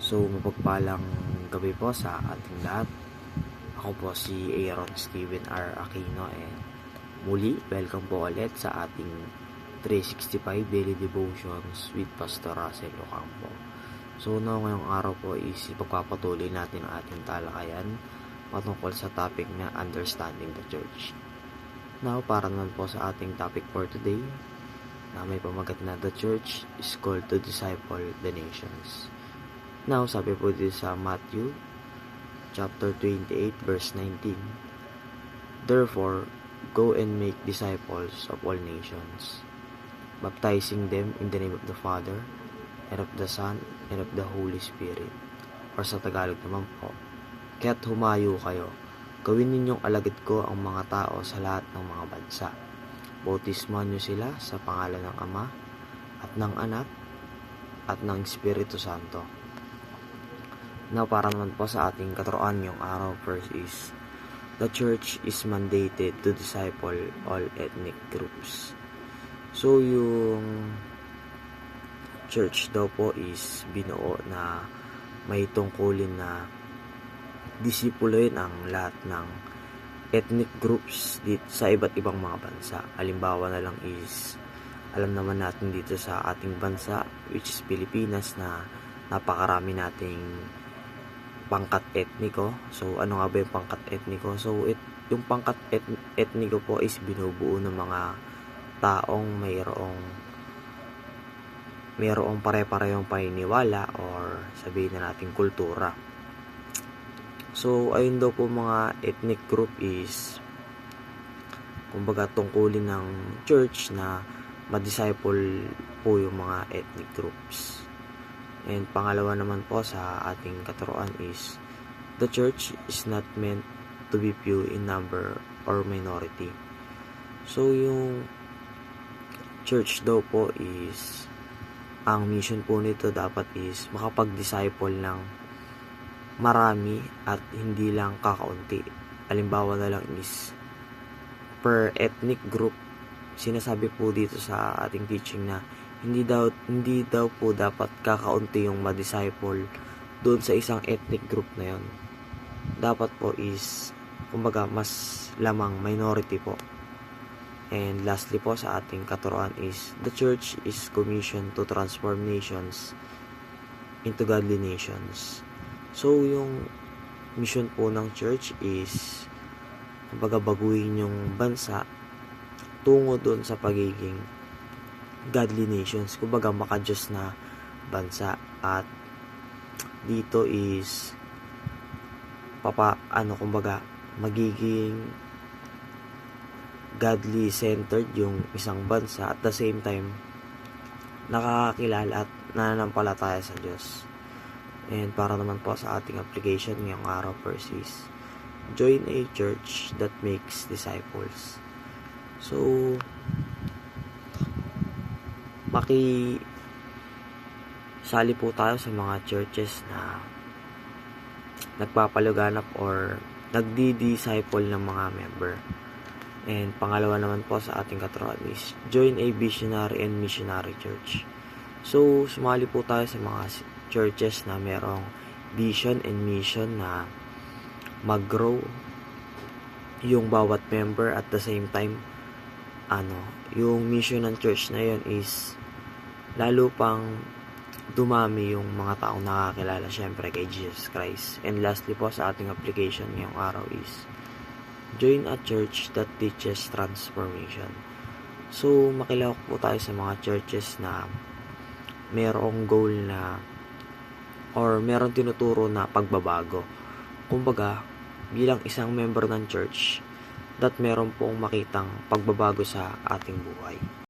So, mapagpalang gabi po sa ating lahat. Ako po si Aaron Steven R. Aquino and muli, welcome po ulit sa ating 365 Daily Devotions with Pastor Russell Ocampo. So, ngayong araw po is ipagpapatuloy natin ang ating talakayan patungkol sa topic na Understanding the Church. Now, para naman po sa ating topic for today, na may pamagat na The Church is called to disciple the nations. Now, sabi po dito sa Matthew chapter 28 verse 19, "Therefore, go and make disciples of all nations, baptizing them in the name of the Father, and of the Son, and of the Holy Spirit." Or sa Tagalog naman po, "Kaya't humayo kayo, gawin ninyong alagad ko ang mga tao sa lahat ng mga bansa. Bautismuhan niyo sila sa pangalan ng Ama, at ng Anak, at ng Espiritu Santo." Now, para naman po sa ating katuroan ngayong araw, first is, the church is mandated to disciple all ethnic groups. So, yung church daw po is binuo na may tungkulin na disipuloyin ang lahat ng ethnic groups dito sa iba't ibang mga bansa. Halimbawa na lang is, alam naman natin dito sa ating bansa, which is Pilipinas, na napakarami nating pangkat etniko. So, ano nga ba yung pangkat etniko? So, yung pangkat etniko po is binubuo ng mga taong mayroong pare-parehong paniniwala or sabihin na natin kultura. So, ayun daw po mga ethnic group is kumbaga tungkulin ng church na ma-disciple po yung mga ethnic groups. And pangalawa naman po sa ating katuroan is, the church is not meant to be few in number or minority. So, yung church daw po is, ang mission po nito dapat is makapag-disciple ng marami at hindi lang kakaunti. Halimbawa na lang is, per ethnic group, sinasabi po dito sa ating teaching na hindi daw po dapat kakaunti yung ma-disciple doon sa isang ethnic group na yon. Dapat po is kumbaga mas lamang minority po. And lastly po sa ating katuroan is, the church is commissioned to transform nations into godly nations. So yung mission po ng church is kumbaga baguhin yung bansa tungo doon sa pagiging godly nations, kumbaga maka-Diyos na bansa. At dito is kumbaga magiging godly centered yung isang bansa, at the same time nakakakilala at nananampalataya sa Diyos. And para naman po sa ating application ngayong araw, first is, join a church that makes disciples. So, sali po tayo sa mga churches na nagpapaluganap or nagdi-disciple ng mga member. And pangalawa naman po sa ating katuroan is, join a visionary and missionary church. So, sumali po tayo sa mga churches na merong vision and mission na mag-grow yung bawat member, at the same time yung mission ng church na yun is lalo pang dumami yung mga taong nakakilala syempre kay Jesus Christ. And lastly po sa ating application ngayong araw is, join a church that teaches transformation. So, makilahok po tayo sa mga churches na merong goal na or merong tinuturo na pagbabago. Kumbaga, bilang isang member ng church, that meron pong makitang pagbabago sa ating buhay.